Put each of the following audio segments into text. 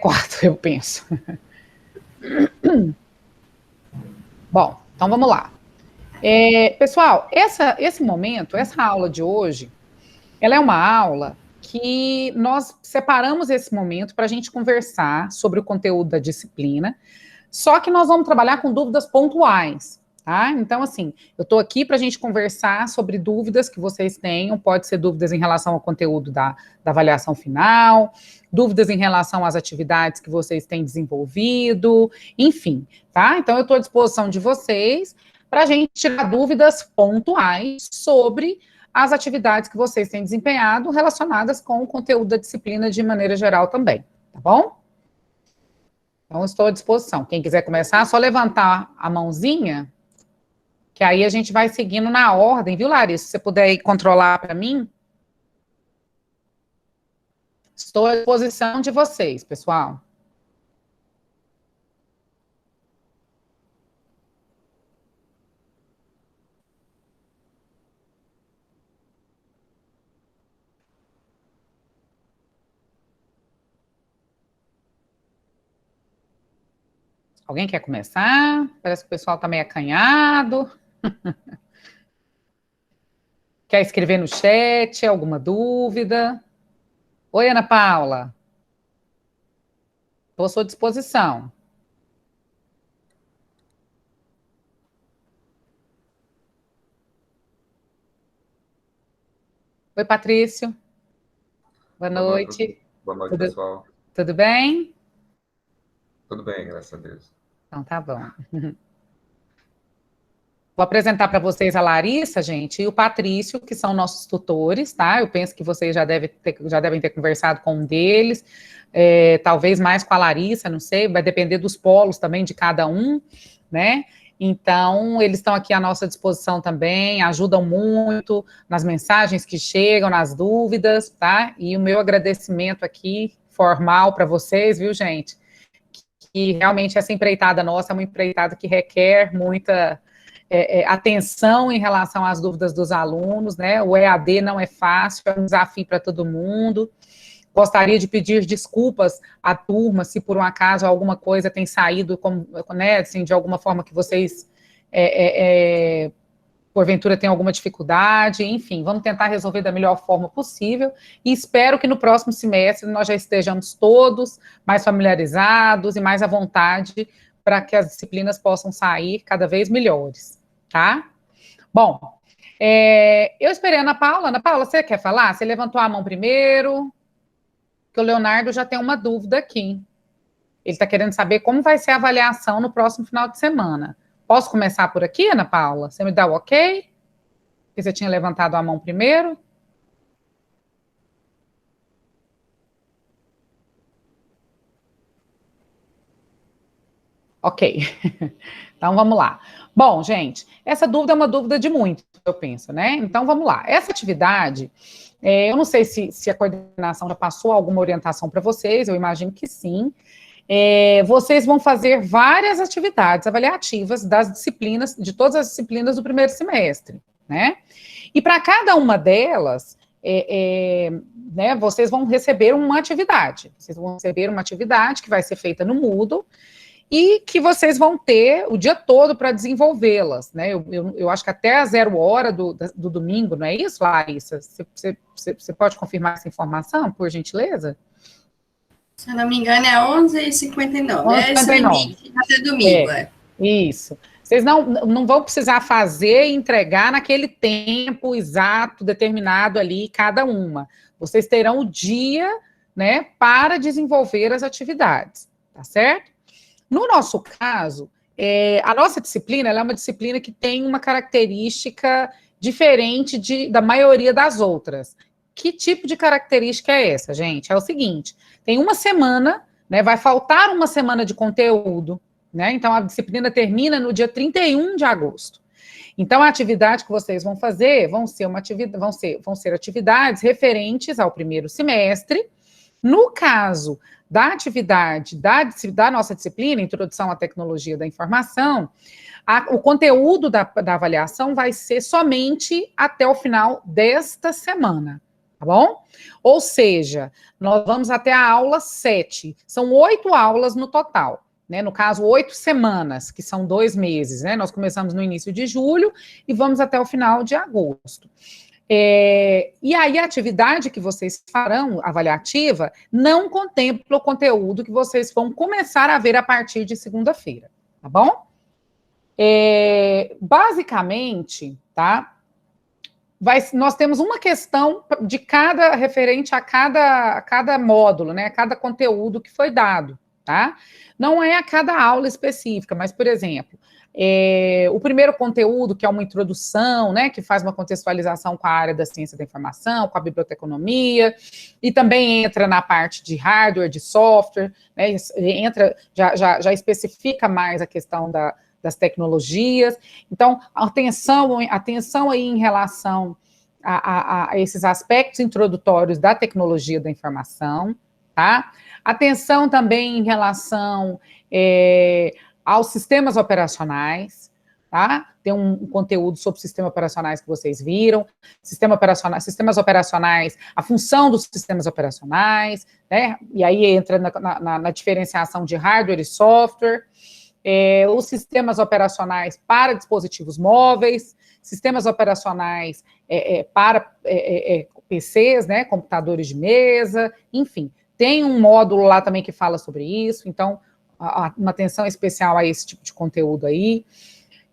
adequado, eu penso. Bom, então vamos lá. Pessoal, esse momento, essa aula de hoje, ela é uma aula que nós separamos esse momento para a gente conversar sobre o conteúdo da disciplina, só que nós vamos trabalhar com dúvidas pontuais, tá? Então, assim, eu estou aqui para a gente conversar sobre dúvidas que vocês tenham, pode ser dúvidas em relação ao conteúdo da avaliação final, dúvidas em relação às atividades que vocês têm desenvolvido, enfim, tá? Então, eu estou à disposição de vocês para a gente tirar dúvidas pontuais sobre as atividades que vocês têm desempenhado relacionadas com o conteúdo da disciplina de maneira geral também, tá bom? Então, estou à disposição. Quem quiser começar, é só levantar a mãozinha, que aí a gente vai seguindo na ordem, viu, Larissa? Se você puder ir controlar para mim. Estou à disposição de vocês, pessoal. Alguém quer começar? Parece que o pessoal está meio acanhado. Quer escrever no chat? Alguma dúvida? Oi, Ana Paula. Estou à sua disposição. Oi, Patrício. Boa noite. Boa noite, pessoal. Tudo bem? Tudo bem, graças a Deus. Então, tá bom. Vou apresentar para vocês a Larissa, gente, e o Patrício, que são nossos tutores, tá? Eu penso que vocês já devem ter conversado com um deles, talvez mais com a Larissa, não sei, vai depender dos polos também de cada um, né? Então, eles estão aqui à nossa disposição também, ajudam muito nas mensagens que chegam, nas dúvidas, tá? E o meu agradecimento aqui, formal para vocês, viu, gente? Que realmente essa empreitada nossa é uma empreitada que requer muita atenção em relação às dúvidas dos alunos, né? O EAD não é fácil, é um desafio para todo mundo. Gostaria de pedir desculpas à turma se por um acaso alguma coisa tem saído, né, assim, de alguma forma que vocês, porventura, tenham alguma dificuldade, enfim, vamos tentar resolver da melhor forma possível e espero que no próximo semestre nós já estejamos todos mais familiarizados e mais à vontade para que as disciplinas possam sair cada vez melhores, tá? Bom, eu esperei a Ana Paula. Ana Paula, você quer falar? Você levantou a mão primeiro, porque o Leonardo já tem uma dúvida aqui. Ele está querendo saber como vai ser a avaliação no próximo final de semana. Posso começar por aqui, Ana Paula? Você me dá o ok? Porque você tinha levantado a mão primeiro. Ok. Então, vamos lá. Bom, gente, essa dúvida é uma dúvida de muito, eu penso, né? Então, vamos lá. Essa atividade, eu não sei se a coordenação já passou alguma orientação para vocês, eu imagino que sim. Vocês vão fazer várias atividades avaliativas das disciplinas, de todas as disciplinas do primeiro semestre, né? E para cada uma delas, né, vocês vão receber uma atividade. Vocês vão receber uma atividade que vai ser feita no Moodle, e que vocês vão ter o dia todo para desenvolvê-las, né? Eu acho que até a 0h do domingo, não é isso, Larissa? Você pode confirmar essa informação, por gentileza? Se eu não me engano, é 11h59. É esse limite até domingo, Isso. Vocês não vão precisar fazer e entregar naquele tempo exato, determinado ali, cada uma. Vocês terão o dia, né, para desenvolver as atividades, tá certo? No nosso caso, a nossa disciplina, ela é uma disciplina que tem uma característica diferente da maioria das outras. Que tipo de característica é essa, gente? É o seguinte, tem uma semana, né, vai faltar uma semana de conteúdo, né? Então, a disciplina termina no dia 31 de agosto. Então, a atividade que vocês vão fazer vão ser atividades referentes ao primeiro semestre. No caso da atividade da nossa disciplina, Introdução à Tecnologia da Informação, o conteúdo da avaliação vai ser somente até o final desta semana, tá bom? Ou seja, nós vamos até a aula 7. São 8 aulas no total, né? No caso, 8 semanas, que são 2 meses, né? Nós começamos no início de julho e vamos até o final de agosto. E aí a atividade que vocês farão, avaliativa, não contempla o conteúdo que vocês vão começar a ver a partir de segunda-feira, tá bom? Basicamente, tá? Nós temos uma questão de cada, referente a cada módulo, né? A cada conteúdo que foi dado, tá? Não é a cada aula específica, mas, por exemplo, o primeiro conteúdo, que é uma introdução, né, que faz uma contextualização com a área da ciência da informação, com a biblioteconomia, e também entra na parte de hardware, de software, né, já especifica mais a questão das tecnologias. Então, atenção aí em relação a esses aspectos introdutórios da tecnologia da informação, tá? Atenção também em relação aos sistemas operacionais, tá? Tem um conteúdo sobre sistemas operacionais que vocês viram, sistemas operacionais, a função dos sistemas operacionais, né? E aí entra na diferenciação de hardware e software, os sistemas operacionais para dispositivos móveis, sistemas operacionais para PCs, né? Computadores de mesa, enfim. Tem um módulo lá também que fala sobre isso, então uma atenção especial a esse tipo de conteúdo aí.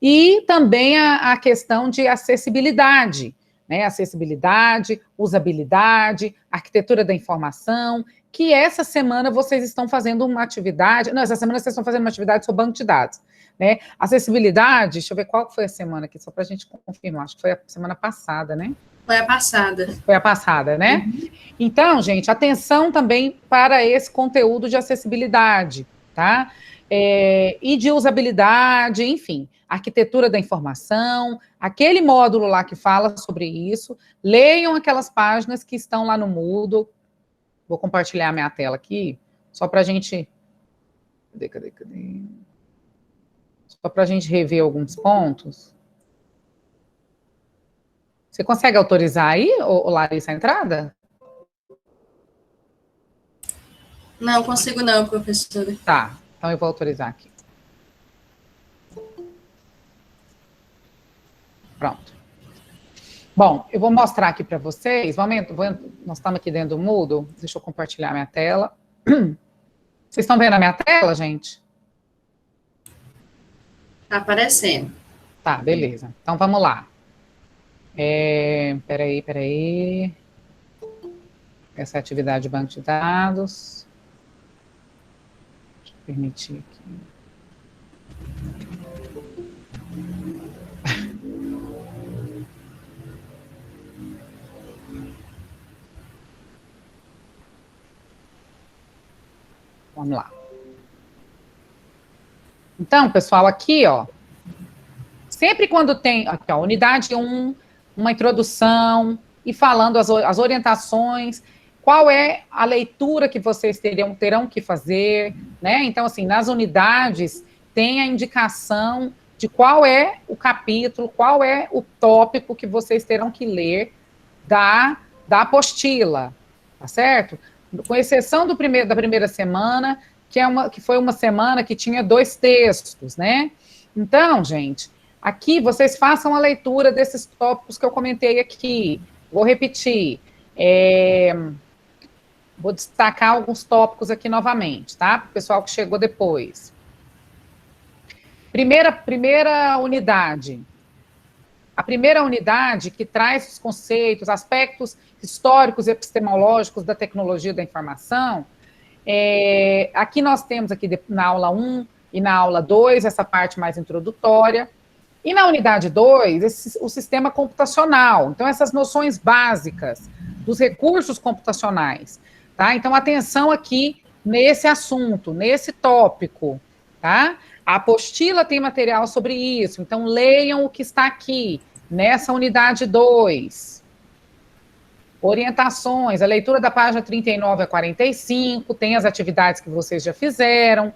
E também a questão de acessibilidade, né? Acessibilidade, usabilidade, arquitetura da informação, que essa semana vocês estão fazendo uma atividade... Não, essa semana vocês estão fazendo uma atividade sobre banco de dados, né? Acessibilidade, deixa eu ver qual foi a semana aqui, só para a gente confirmar, acho que foi a semana passada, né? Foi a passada. Foi a passada, né? Uhum. Então, gente, atenção também para esse conteúdo de acessibilidade, tá? E de usabilidade, enfim, arquitetura da informação, aquele módulo lá que fala sobre isso, leiam aquelas páginas que estão lá no Moodle. Vou compartilhar minha tela aqui, só para a gente... Cadê? Só para a gente rever alguns pontos. Você consegue autorizar aí, Larissa, a entrada? Não consigo não, professora. Tá, então eu vou autorizar aqui. Pronto. Bom, eu vou mostrar aqui para vocês. Nós estamos aqui dentro do Moodle. Deixa eu compartilhar minha tela. Vocês estão vendo a minha tela, gente? Está aparecendo. Tá, beleza. Então, vamos lá. Peraí. Essa é a atividade de banco de dados. Deixa eu permitir aqui. Vamos lá. Então, pessoal, aqui, ó, sempre quando tem, aqui, ó, unidade 1, uma introdução, e falando as orientações, qual é a leitura que vocês terão que fazer, né? Então, assim, nas unidades, tem a indicação de qual é o capítulo, qual é o tópico que vocês terão que ler da apostila, tá certo? Com exceção da primeira semana, que foi uma semana que tinha 2 textos, né? Então, gente, aqui vocês façam a leitura desses tópicos que eu comentei aqui. Vou repetir. Vou destacar alguns tópicos aqui novamente, tá? Para o pessoal que chegou depois. Primeira unidade. A primeira unidade que traz os conceitos, aspectos históricos e epistemológicos da tecnologia da informação. Aqui nós temos aqui na aula 1 e na aula 2, essa parte mais introdutória. E na unidade 2, o sistema computacional. Então, essas noções básicas dos recursos computacionais. Tá? Então, atenção aqui nesse assunto, nesse tópico. Tá? A apostila tem material sobre isso. Então, leiam o que está aqui, nessa unidade 2. Orientações, a leitura da página 39 a 45, tem as atividades que vocês já fizeram.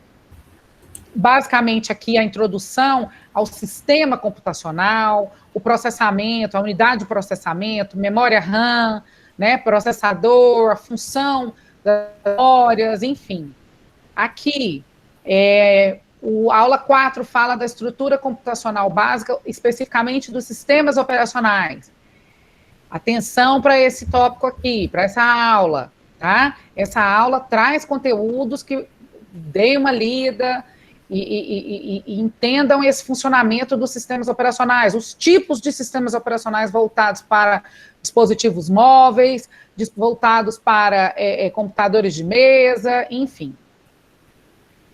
Basicamente, aqui a introdução ao sistema computacional, o processamento, a unidade de processamento, memória RAM, né, processador, a função das memórias, enfim. Aqui, a aula 4 fala da estrutura computacional básica, especificamente dos sistemas operacionais. Atenção para esse tópico aqui, para essa aula, tá? Essa aula traz conteúdos que deem uma lida e entendam esse funcionamento dos sistemas operacionais, os tipos de sistemas operacionais voltados para dispositivos móveis, voltados para computadores de mesa, enfim.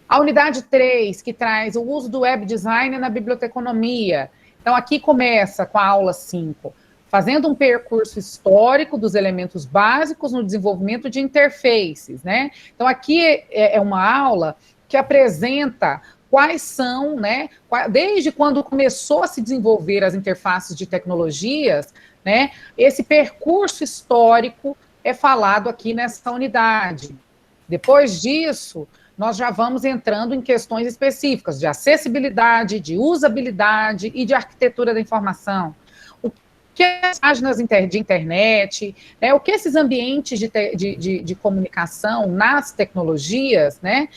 A unidade 3, que traz o uso do web design na biblioteconomia. Então, aqui começa com a aula 5, fazendo um percurso histórico dos elementos básicos no desenvolvimento de interfaces, né? Então, aqui é uma aula que apresenta quais são, né, desde quando começou a se desenvolver as interfaces de tecnologias, né, esse percurso histórico é falado aqui nessa unidade. Depois disso, nós já vamos entrando em questões específicas de acessibilidade, de usabilidade e de arquitetura da informação. O que as páginas de internet, né, o que esses ambientes de comunicação nas tecnologias, né,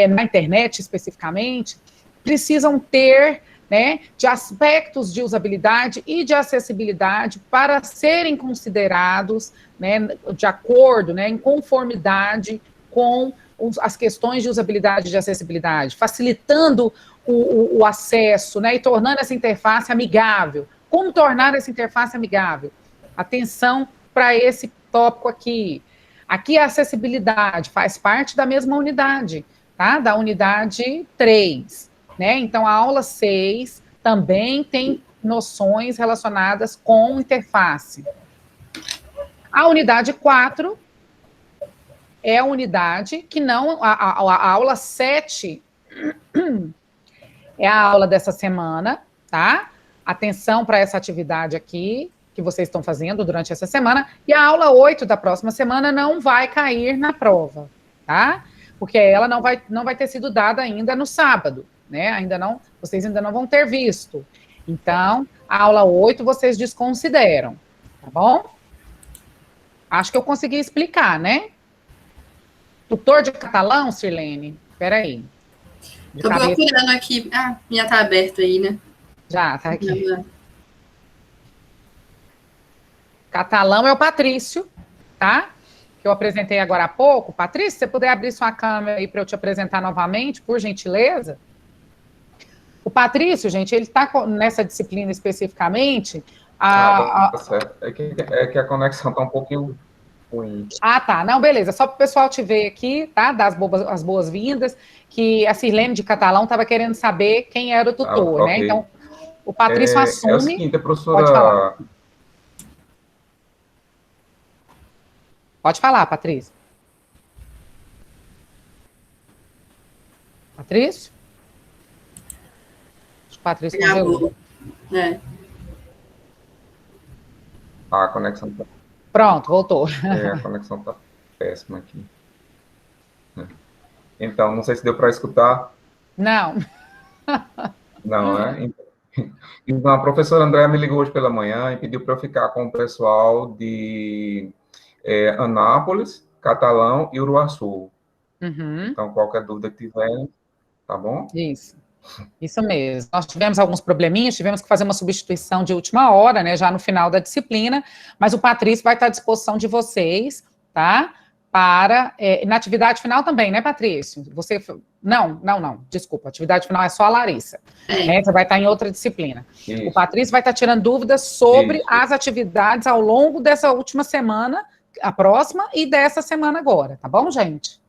na internet especificamente, precisam ter, né, de aspectos de usabilidade e de acessibilidade para serem considerados, né, de acordo, né, em conformidade com as questões de usabilidade e de acessibilidade, facilitando o acesso, né, e tornando essa interface amigável. Como tornar essa interface amigável? Atenção para esse tópico aqui. Aqui a acessibilidade faz parte da mesma unidade, tá? Da unidade 3, né? Então, a aula 6 também tem noções relacionadas com interface. A unidade 4 é a unidade que não... A aula 7 é a aula dessa semana, tá? Atenção para essa atividade aqui, que vocês estão fazendo durante essa semana, e a aula 8 da próxima semana não vai cair na prova, tá? Porque ela não vai ter sido dada ainda no sábado, né? Vocês ainda não vão ter visto. Então, a aula 8 vocês desconsideram, tá bom? Acho que eu consegui explicar, né? Tutor de catalão, Sirlene? Espera aí. Estou procurando aqui. Ah, já está aberto aí, né? Já, está aqui. Catalão é o Patrício, tá? Que eu apresentei agora há pouco. Patrício, se você puder abrir sua câmera aí para eu te apresentar novamente, por gentileza. O Patrício, gente, ele está nessa disciplina especificamente. Tá certo. É que a conexão está um pouquinho ruim. Ah, tá. Não, beleza. Só para o pessoal te ver aqui, tá? Dar as boas-vindas, que a Sirlene de Catalão estava querendo saber quem era o tutor, okay, né? Então, o Patrício assume... É o seguinte, a professora... Pode falar. Pode falar, Patrício. Patrício? Acho que o Patrício congelou. A conexão está... Pronto, voltou. A conexão está péssima aqui. Então, não sei se deu para escutar. Não. Não, né? Então, a professora Andréa me ligou hoje pela manhã e pediu para eu ficar com o pessoal de Anápolis, Catalão e Uruaçu. Uhum. Então, qualquer dúvida que tiver, tá bom? Isso mesmo. Nós tivemos alguns probleminhas, tivemos que fazer uma substituição de última hora, né, já no final da disciplina, mas o Patrício vai estar à disposição de vocês, tá? Para, na atividade final também, né, Patrício? Você, não, desculpa, a atividade final é só a Larissa, né, você vai estar em outra disciplina. Isso. O Patrício vai estar tirando dúvidas sobre as atividades ao longo dessa última semana, a próxima e dessa semana agora, tá bom, gente?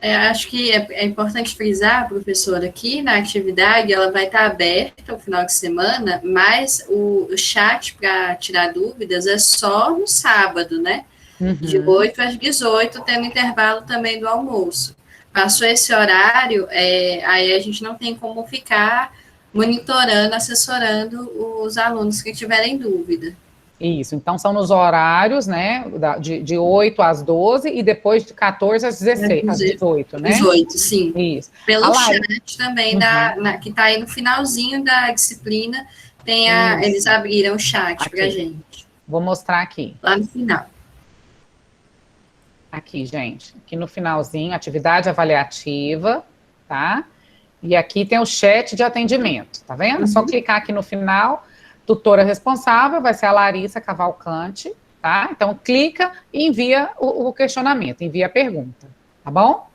Acho que é importante frisar, professora, aqui na atividade ela vai estar aberta ao final de semana, mas o chat para tirar dúvidas é só no sábado, né? Uhum. De 8 às 18, tendo intervalo também do almoço. Passou esse horário, aí a gente não tem como ficar monitorando, assessorando os alunos que tiverem dúvida. Isso, então são nos horários, né, de 8 às 12 e depois de 14 às 16, às 18, né? 18, sim. Isso. Pelo chat também, que está aí no finalzinho da disciplina, Eles abriram o chat para a gente. Vou mostrar aqui. Lá no final. Aqui, gente. Aqui no finalzinho, atividade avaliativa, tá? E aqui tem o chat de atendimento, tá vendo? É só clicar aqui no final. Tutora responsável vai ser a Larissa Cavalcante, tá? Então, clica e envia o questionamento, envia a pergunta, tá bom?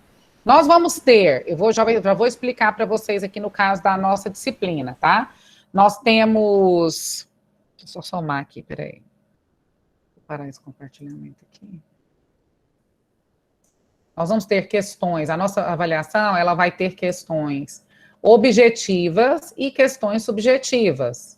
Nós vamos ter, já vou explicar para vocês aqui no caso da nossa disciplina, tá? Nós temos... Deixa eu só somar aqui, peraí. Vou parar esse compartilhamento aqui. Nós vamos ter questões, a nossa avaliação, ela vai ter questões objetivas e questões subjetivas.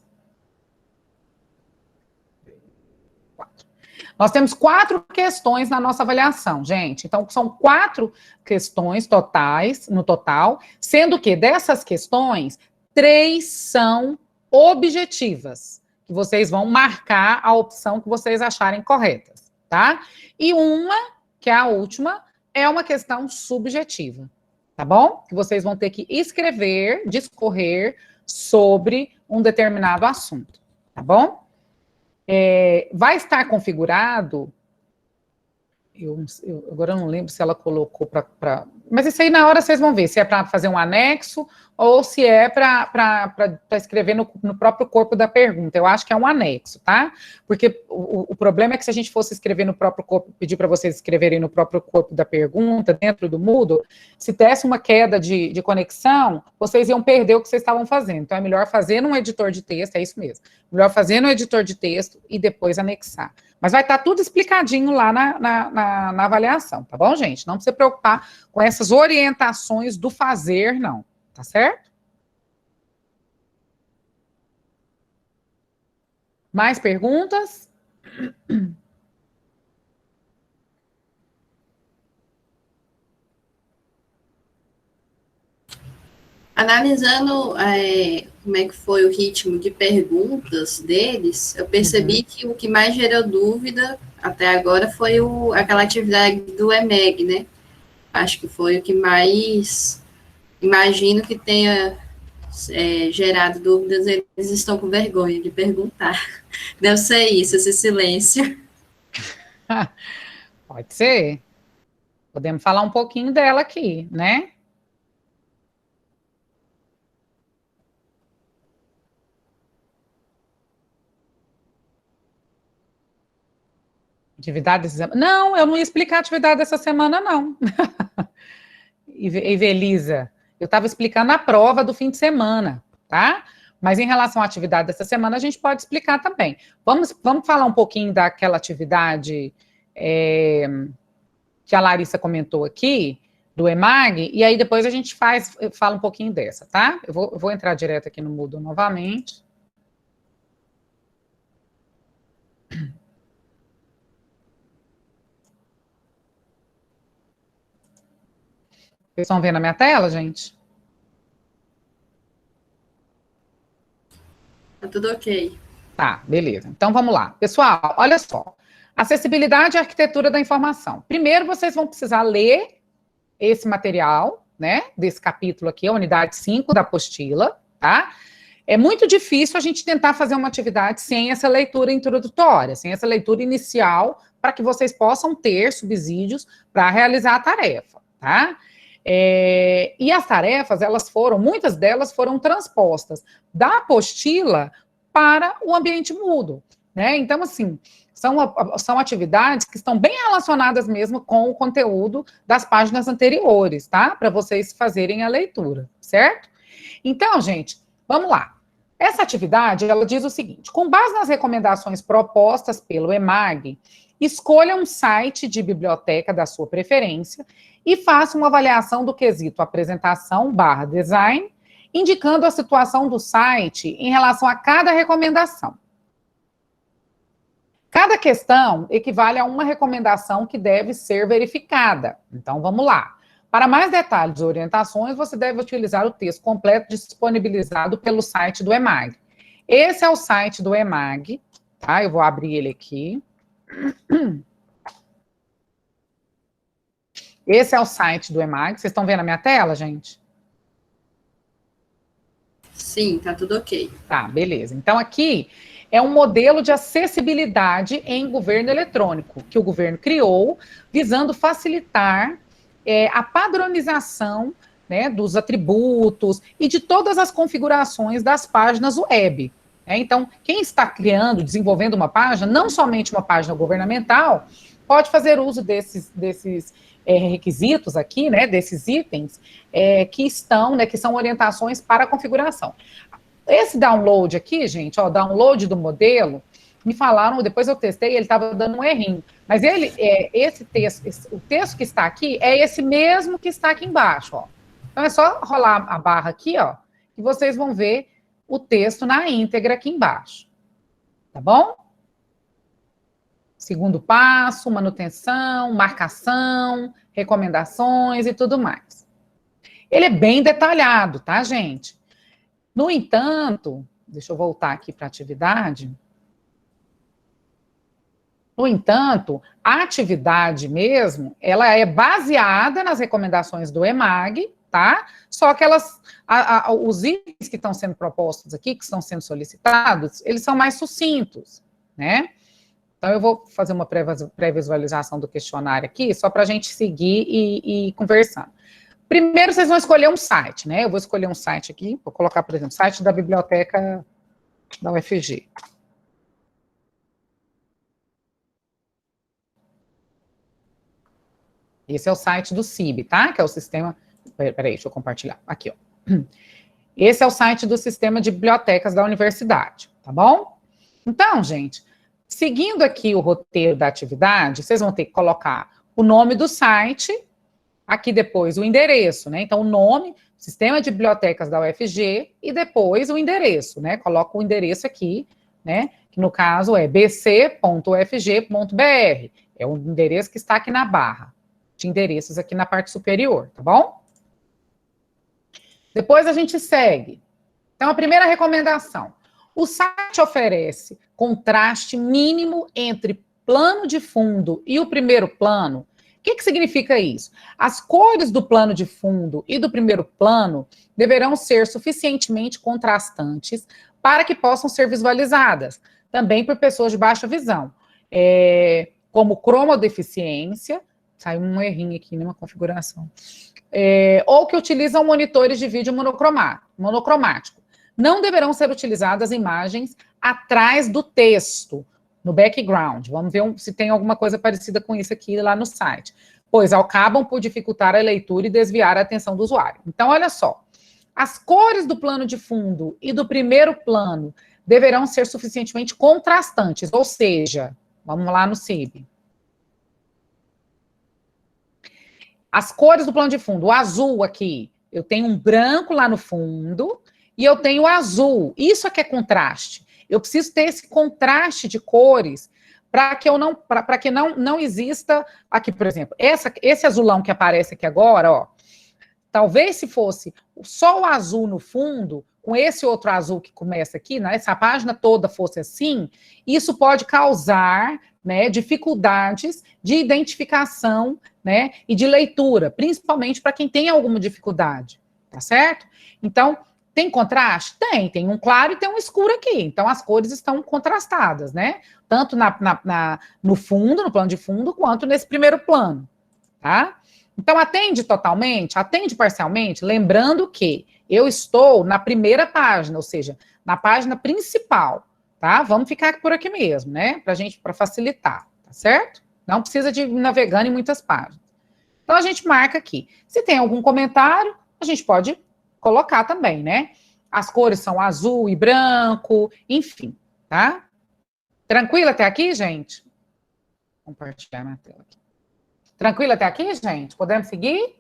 Nós temos 4 questões na nossa avaliação, gente. Então, são 4 questões totais, no total, sendo que dessas questões, 3 são objetivas, que vocês vão marcar a opção que vocês acharem corretas, tá? E uma, que é a última, é uma questão subjetiva, tá bom? Que vocês vão ter que escrever, discorrer sobre um determinado assunto, tá bom? Vai estar configurado, agora eu não lembro se ela colocou para... Mas isso aí na hora vocês vão ver, se é para fazer um anexo ou se é para escrever no próprio corpo da pergunta. Eu acho que é um anexo, tá? Porque o problema é que se a gente fosse escrever no próprio corpo, pedir para vocês escreverem no próprio corpo da pergunta, dentro do Moodle, se desse uma queda de conexão, vocês iam perder o que vocês estavam fazendo. Então é melhor fazer num editor de texto, é isso mesmo. Melhor fazer no editor de texto e depois anexar. Mas vai estar tudo explicadinho lá na avaliação, tá bom, gente? Não precisa se preocupar com essas orientações do fazer, não. Tá certo? Mais perguntas? Analisando como é que foi o ritmo de perguntas deles, eu percebi que o que mais gerou dúvida até agora foi aquela atividade do EMEG, né? Acho que foi o que mais, imagino que tenha gerado dúvidas, eles estão com vergonha de perguntar. Deve ser isso, esse silêncio. Pode ser. Podemos falar um pouquinho dela aqui, né? Atividade dessa semana? Não, eu não ia explicar a atividade dessa semana, não. Evelisa, eu estava explicando a prova do fim de semana, tá? Mas em relação à atividade dessa semana, a gente pode explicar também. Vamos falar um pouquinho daquela atividade que a Larissa comentou aqui, do EMAG, e aí depois a gente fala um pouquinho dessa, tá? Eu vou entrar direto aqui no Moodle novamente. Vocês estão vendo a minha tela, gente? Tá tudo ok. Tá, beleza. Então, vamos lá. Pessoal, olha só. Acessibilidade e arquitetura da informação. Primeiro, vocês vão precisar ler esse material, né? Desse capítulo aqui, a unidade 5 da apostila, tá? É muito difícil a gente tentar fazer uma atividade sem essa leitura introdutória, sem essa leitura inicial, para que vocês possam ter subsídios para realizar a tarefa, tá? E as tarefas, muitas delas foram transpostas da apostila para o ambiente Moodle, né? Então, assim, são atividades que estão bem relacionadas mesmo com o conteúdo das páginas anteriores, tá? Para vocês fazerem a leitura, certo? Então, gente, vamos lá. Essa atividade, ela diz o seguinte: com base nas recomendações propostas pelo EMAG, escolha um site de biblioteca da sua preferência e faça uma avaliação do quesito apresentação/design, indicando a situação do site em relação a cada recomendação. Cada questão equivale a uma recomendação que deve ser verificada. Então, vamos lá. Para mais detalhes e orientações, você deve utilizar o texto completo disponibilizado pelo site do EMAG. Esse é o site do EMAG, tá? Eu vou abrir ele aqui. Esse é o site do EMAG. Vocês estão vendo a minha tela, gente? Sim, tá tudo ok. Tá, beleza. Então, aqui é um modelo de acessibilidade em governo eletrônico, que o governo criou, visando facilitar a padronização, né, dos atributos e de todas as configurações das páginas web. Então, quem está criando, desenvolvendo uma página, não somente uma página governamental, pode fazer uso desses requisitos aqui, né, desses itens que estão, né, que são orientações para a configuração. Esse download aqui, gente, ó, download do modelo, me falaram, depois eu testei, ele estava dando um errinho. Mas ele, esse texto, o texto que está aqui é esse mesmo que está aqui embaixo, ó. Então é só rolar a barra aqui, ó, que vocês vão ver o texto na íntegra aqui embaixo. Tá bom? Segundo passo, manutenção, marcação, recomendações e tudo mais. Ele é bem detalhado, tá, gente? No entanto, deixa eu voltar aqui para a atividade. No entanto, a atividade mesmo, ela é baseada nas recomendações do EMAG, tá? Só que os itens que estão sendo propostos aqui, que estão sendo solicitados, eles são mais sucintos, né? Então, eu vou fazer uma pré-visualização do questionário aqui, só para a gente seguir e conversando. Primeiro, vocês vão escolher um site, né? Eu vou escolher um site aqui, vou colocar, por exemplo, site da biblioteca da UFG. Esse é o site do CIB, tá? Que é o sistema... Peraí, deixa eu compartilhar. Aqui, ó. Esse é o site do sistema de bibliotecas da universidade, tá bom? Então, gente, seguindo aqui o roteiro da atividade, vocês vão ter que colocar o nome do site, aqui depois o endereço, né? Então, o nome, sistema de bibliotecas da UFG, e depois o endereço, né? Coloca o endereço aqui, né? Que no caso é bc.ufg.br. É o endereço que está aqui na barra de endereços aqui na parte superior, tá bom? Depois a gente segue. Então, a primeira recomendação. O site oferece contraste mínimo entre plano de fundo e o primeiro plano. O que significa isso? As cores do plano de fundo e do primeiro plano deverão ser suficientemente contrastantes para que possam ser visualizadas, também por pessoas de baixa visão, como cromodeficiência, saiu um errinho aqui numa configuração, ou que utilizam monitores de vídeo monocromático. Não deverão ser utilizadas imagens atrás do texto, no background. Vamos ver se tem alguma coisa parecida com isso aqui lá no site. Pois acabam por dificultar a leitura e desviar a atenção do usuário. Então, olha só. As cores do plano de fundo e do primeiro plano deverão ser suficientemente contrastantes, ou seja, vamos lá no CIB. As cores do plano de fundo, o azul aqui, eu tenho um branco lá no fundo e eu tenho o azul. Isso aqui é contraste. Eu preciso ter esse contraste de cores para que não exista aqui, por exemplo, esse azulão que aparece aqui agora, ó. Talvez se fosse só o azul no fundo, com esse outro azul que começa aqui, né, se a página toda fosse assim, isso pode causar, né, dificuldades de identificação, né, e de leitura, principalmente para quem tem alguma dificuldade, tá certo? Então, tem contraste? Tem um claro e tem um escuro aqui, então as cores estão contrastadas, né, tanto no fundo, no plano de fundo, quanto nesse primeiro plano, tá? Então, atende totalmente, atende parcialmente, lembrando que eu estou na primeira página, ou seja, na página principal, tá? Vamos ficar por aqui mesmo, né? Para facilitar, tá certo? Não precisa de ir navegando em muitas páginas. Então, a gente marca aqui. Se tem algum comentário, a gente pode colocar também, né? As cores são azul e branco, enfim, tá? Tranquilo até aqui, gente? Vou compartilhar minha tela aqui. Tranquilo até aqui, gente? Podemos seguir?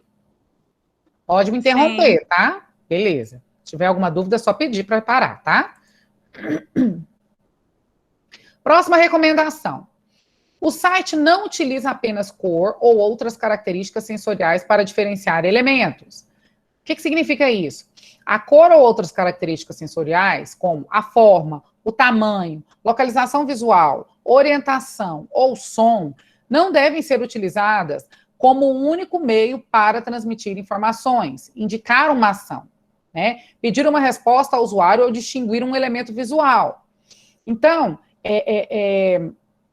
Pode me interromper, sim, tá? Beleza. Se tiver alguma dúvida, é só pedir para parar, tá? Próxima recomendação. O site não utiliza apenas cor ou outras características sensoriais para diferenciar elementos. O que significa isso? A cor ou outras características sensoriais, como a forma, o tamanho, localização visual, orientação ou som, não devem ser utilizadas como um único meio para transmitir informações, indicar uma ação, né? Pedir uma resposta ao usuário ou distinguir um elemento visual. Então,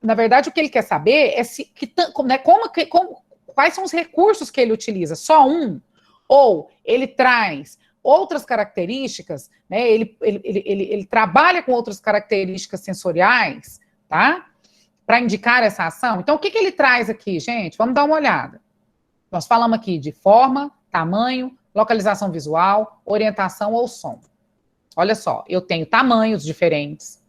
na verdade, o que ele quer saber é quais são os recursos que ele utiliza, só um, ou ele traz outras características, né? Ele trabalha com outras características sensoriais, tá? Para indicar essa ação. Então, o que ele traz aqui, gente? Vamos dar uma olhada. Nós falamos aqui de forma, tamanho, localização visual, orientação ou som. Olha só, eu tenho tamanhos diferentes,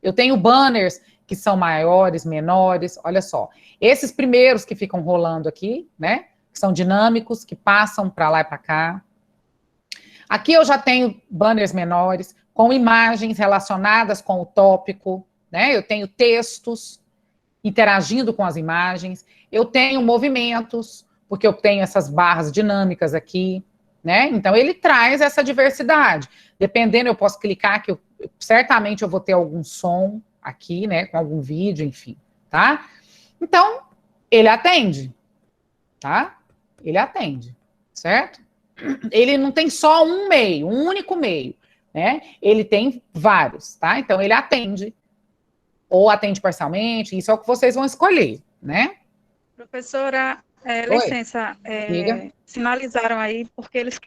eu tenho banners que são maiores, menores, olha só. Esses primeiros que ficam rolando aqui, né, que são dinâmicos, que passam para lá e para cá. Aqui eu já tenho banners menores, com imagens relacionadas com o tópico, né, eu tenho textos interagindo com as imagens, eu tenho movimentos, porque eu tenho essas barras dinâmicas aqui, né, então ele traz essa diversidade. Dependendo, eu posso clicar que certamente eu vou ter algum som aqui, né, com algum vídeo, enfim, tá? Então, ele atende, tá? Ele atende, certo? Ele não tem só um meio, um único meio, né? Ele tem vários, tá? Então, ele atende, ou atende parcialmente, isso é o que vocês vão escolher, né? Professora, licença, sinalizaram aí, porque eles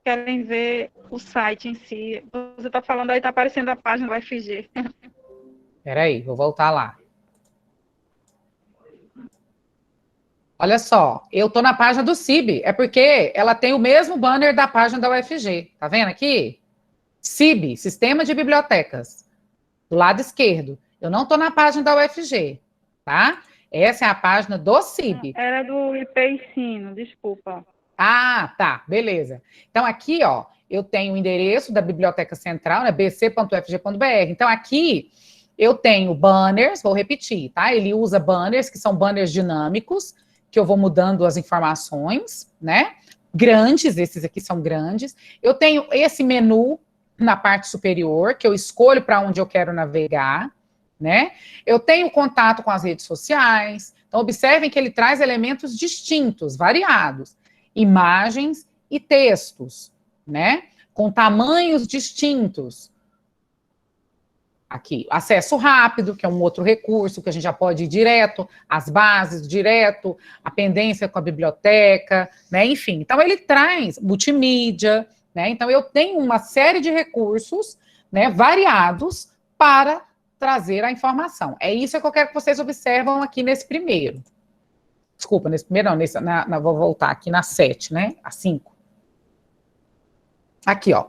querem ver o site em si. Você está falando aí, está aparecendo a página do UFG. Peraí, vou voltar lá. Olha só, eu tô na página do CIB, é porque ela tem o mesmo banner da página da UFG, tá vendo aqui? CIB, Sistema de Bibliotecas, do lado esquerdo. Eu não tô na página da UFG, tá? Essa é a página do CIB. Era do IP Ensino, desculpa. Ah, tá, beleza. Então aqui, ó, eu tenho o endereço da Biblioteca Central, né, bc.ufg.br. Então aqui eu tenho banners, vou repetir, tá? Ele usa banners, que são banners dinâmicos, que eu vou mudando as informações, né? Grandes, esses aqui são grandes. Eu tenho esse menu na parte superior, que eu escolho para onde eu quero navegar, né? Eu tenho contato com as redes sociais. Então, observem que ele traz elementos distintos, variados. Imagens e textos, né? Com tamanhos distintos. Aqui, acesso rápido, que é um outro recurso, que a gente já pode ir direto, as bases, direto, a pendência com a biblioteca, né, enfim. Então, ele traz multimídia, né, então eu tenho uma série de recursos, né, variados para trazer a informação. É isso que eu quero que vocês observam aqui nesse primeiro. Desculpa, nesse primeiro não, vou voltar aqui na 7, né, a 5. Aqui, ó,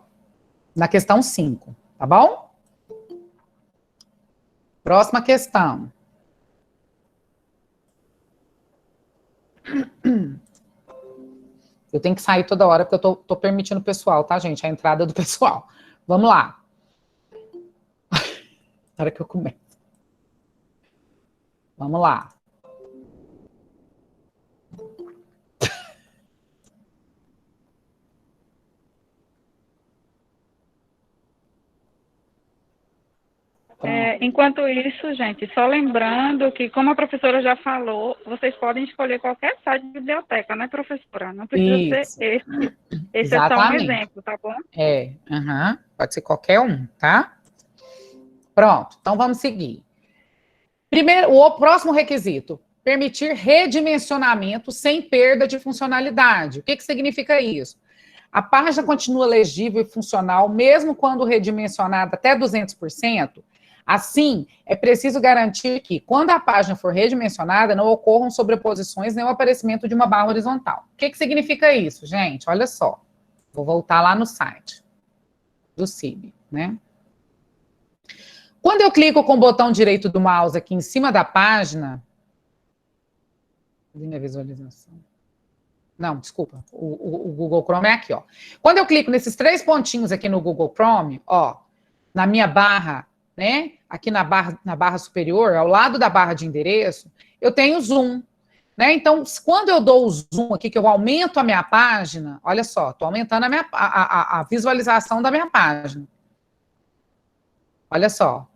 na questão 5, tá bom? Próxima questão. Eu tenho que sair toda hora, porque eu tô permitindo o pessoal, tá, gente? A entrada do pessoal. Vamos lá. Na hora que eu começo. Vamos lá. Enquanto isso, gente, só lembrando que, como a professora já falou, vocês podem escolher qualquer site de biblioteca, né, professora? Não precisa ser esse. Esse é só um exemplo, tá bom? Pode ser qualquer um, tá? Pronto, então vamos seguir. Primeiro, o próximo requisito, permitir redimensionamento sem perda de funcionalidade. O que significa isso? A página continua legível e funcional, mesmo quando redimensionada até 200%. Assim, é preciso garantir que, quando a página for redimensionada, não ocorram sobreposições nem o aparecimento de uma barra horizontal. O que significa isso, gente? Olha só. Vou voltar lá no site do CIB, né? Quando eu clico com o botão direito do mouse aqui em cima da página... Linha visualização. Não, desculpa. O Google Chrome é aqui, ó. Quando eu clico nesses 3 pontinhos aqui no Google Chrome, ó, na minha barra, né, aqui na barra superior, ao lado da barra de endereço, eu tenho zoom, né? Então, quando eu dou o zoom aqui, que eu aumento a minha página, olha só, estou aumentando a visualização da minha página. Olha só.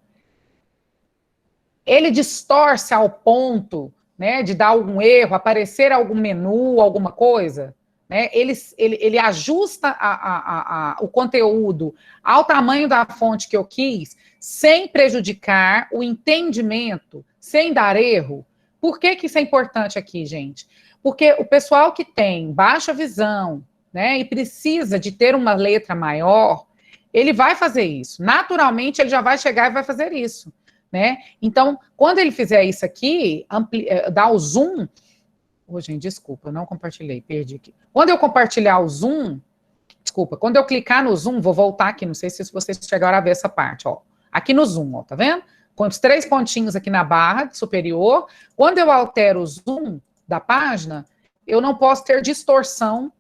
Ele distorce ao ponto, né, de dar algum erro, aparecer algum menu, alguma coisa, né? Ele ajusta o conteúdo ao tamanho da fonte que eu quis, sem prejudicar o entendimento, sem dar erro. Por que isso é importante aqui, gente? Porque o pessoal que tem baixa visão, né, e precisa de ter uma letra maior, ele vai fazer isso. Naturalmente, ele já vai chegar e vai fazer isso, né? Então, quando ele fizer isso aqui, dar o zoom... Oh, gente, desculpa, eu não compartilhei, perdi aqui. Quando eu compartilhar o zoom, desculpa, quando eu clicar no zoom, vou voltar aqui, não sei se vocês chegaram a ver essa parte, ó. Aqui no zoom, ó, tá vendo? Com os 3 pontinhos aqui na barra superior, quando eu altero o zoom da página, eu não posso ter distorção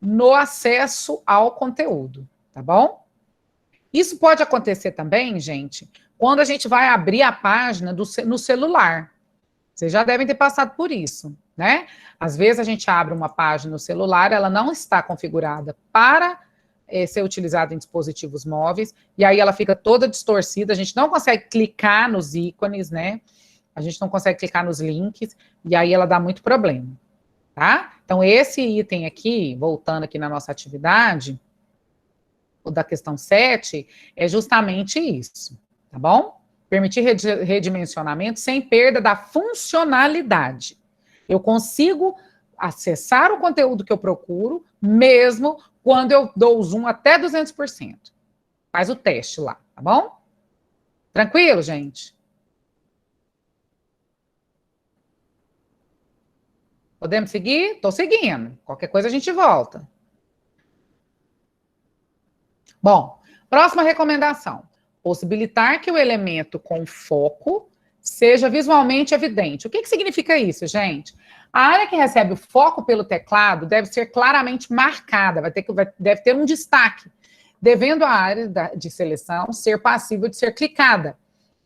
no acesso ao conteúdo, tá bom? Isso pode acontecer também, gente, quando a gente vai abrir a página no celular. Vocês já devem ter passado por isso, né? Às vezes a gente abre uma página no celular, ela não está configurada para ser utilizada em dispositivos móveis, e aí ela fica toda distorcida, a gente não consegue clicar nos ícones, né? A gente não consegue clicar nos links, e aí ela dá muito problema, tá? Então, esse item aqui, voltando aqui na nossa atividade, o da questão 7, é justamente isso, tá bom? Permitir redimensionamento sem perda da funcionalidade. Eu consigo acessar o conteúdo que eu procuro, mesmo quando eu dou o zoom até 200%. Faz o teste lá, tá bom? Tranquilo, gente? Podemos seguir? Estou seguindo. Qualquer coisa a gente volta. Bom, próxima recomendação. Possibilitar que o elemento com foco seja visualmente evidente. O que significa isso, gente? A área que recebe o foco pelo teclado deve ser claramente marcada, deve ter um destaque, devendo a área de seleção ser passível de ser clicada.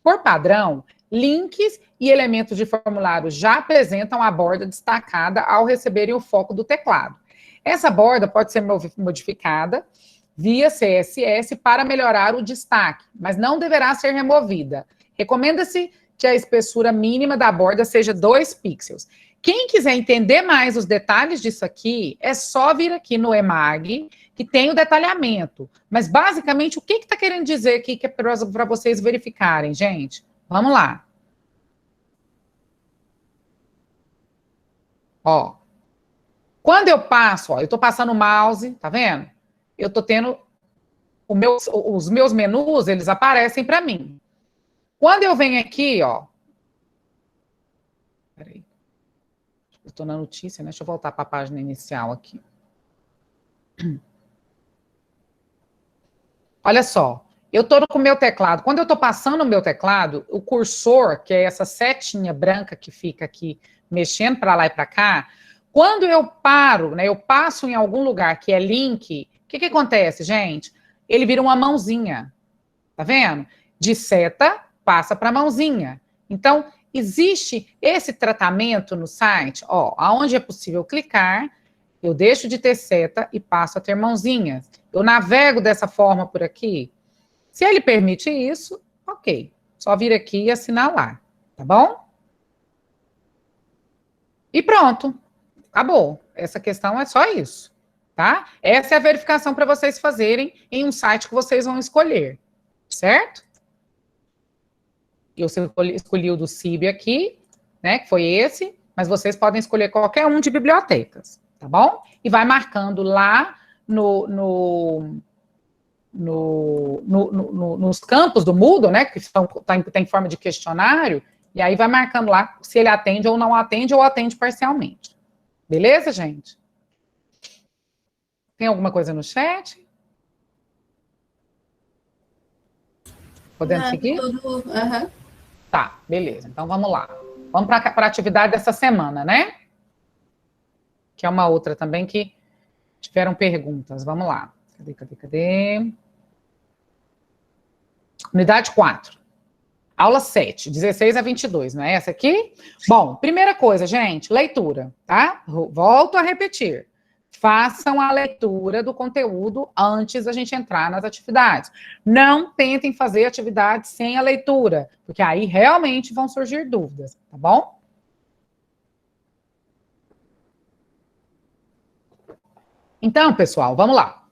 Por padrão, links e elementos de formulário já apresentam a borda destacada ao receberem o foco do teclado. Essa borda pode ser modificada via CSS para melhorar o destaque, mas não deverá ser removida. Recomenda-se que a espessura mínima da borda seja 2 pixels. Quem quiser entender mais os detalhes disso aqui, é só vir aqui no EMAG, que tem o detalhamento. Mas, basicamente, o que está querendo dizer aqui que é para vocês verificarem, gente? Vamos lá. Ó. Quando eu passo, ó, eu estou passando o mouse, tá vendo? Eu estou tendo os meus menus, eles aparecem para mim. Quando eu venho aqui, ó. Peraí. Eu estou na notícia, né? Deixa eu voltar para a página inicial aqui. Olha só. Eu estou com o meu teclado. Quando eu estou passando o meu teclado, o cursor, que é essa setinha branca que fica aqui, mexendo para lá e para cá, quando eu paro, né? Eu passo em algum lugar que é link, o que acontece, gente? Ele vira uma mãozinha. Tá vendo? De seta, passa para mãozinha. Então, existe esse tratamento no site, ó, aonde é possível clicar, eu deixo de ter seta e passo a ter mãozinhas. Eu navego dessa forma por aqui. Se ele permite isso, ok. Só vir aqui e assinalar, tá bom? E pronto. Acabou. Essa questão é só isso, tá? Essa é a verificação para vocês fazerem em um site que vocês vão escolher, certo? Eu escolhi o do CIB aqui, né, que foi esse, mas vocês podem escolher qualquer um de bibliotecas, tá bom? E vai marcando lá nos campos do Moodle, né, que tem forma de questionário, e aí vai marcando lá se ele atende ou não atende, ou atende parcialmente. Beleza, gente? Tem alguma coisa no chat? Podemos seguir? Tudo, Tá, beleza. Então, vamos lá. Vamos para a atividade dessa semana, né? Que é uma outra também que tiveram perguntas. Vamos lá. Cadê? Unidade 4. Aula 7, 16 a 22, não é essa aqui? Bom, primeira coisa, gente, leitura, tá? Volto a repetir. Façam a leitura do conteúdo antes da gente entrar nas atividades. Não tentem fazer atividades sem a leitura, porque aí realmente vão surgir dúvidas, tá bom? Então, pessoal, vamos lá.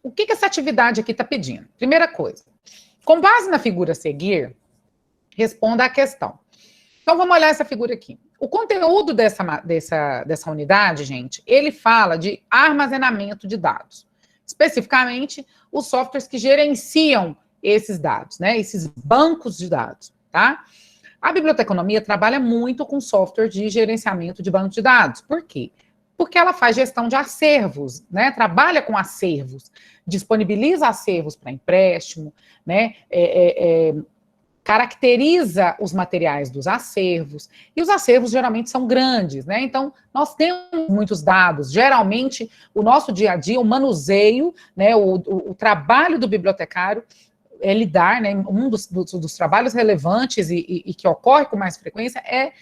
O que essa atividade aqui está pedindo? Primeira coisa, com base na figura a seguir, responda à questão. Então, vamos olhar essa figura aqui. O conteúdo dessa unidade, gente, ele fala de armazenamento de dados. Especificamente, os softwares que gerenciam esses dados, né? Esses bancos de dados, tá? A biblioteconomia trabalha muito com software de gerenciamento de banco de dados. Por quê? Porque ela faz gestão de acervos, né? Trabalha com acervos, disponibiliza acervos para empréstimo, né? Caracteriza os materiais dos acervos, e os acervos geralmente são grandes, né? Então, nós temos muitos dados. Geralmente, o nosso dia a dia, o manuseio, né? O trabalho do bibliotecário é lidar, né? Um dos trabalhos relevantes e que ocorre com mais frequência é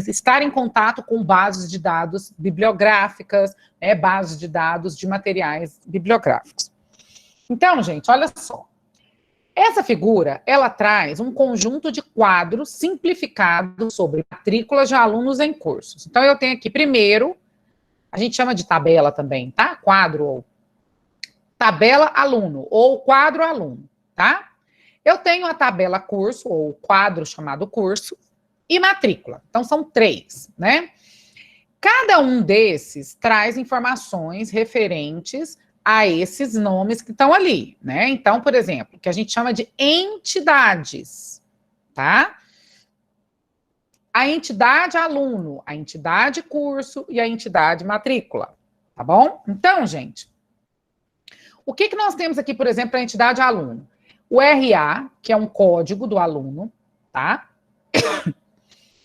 estar em contato com bases de dados bibliográficas, né? Bases de dados de materiais bibliográficos. Então, gente, olha só. Essa figura, ela traz um conjunto de quadros simplificados sobre matrículas de alunos em cursos. Então, eu tenho aqui, primeiro, a gente chama de tabela também, tá? Quadro ou tabela aluno, ou quadro aluno, tá? Eu tenho a tabela curso, ou quadro chamado curso, e matrícula. Então, são 3, né? Cada um desses traz informações referentes a esses nomes que estão ali, né? Então, por exemplo, que a gente chama de entidades, tá? A entidade aluno, a entidade curso e a entidade matrícula, tá bom? Então, gente, o que nós temos aqui, por exemplo, a entidade aluno? O RA, que é um código do aluno, tá?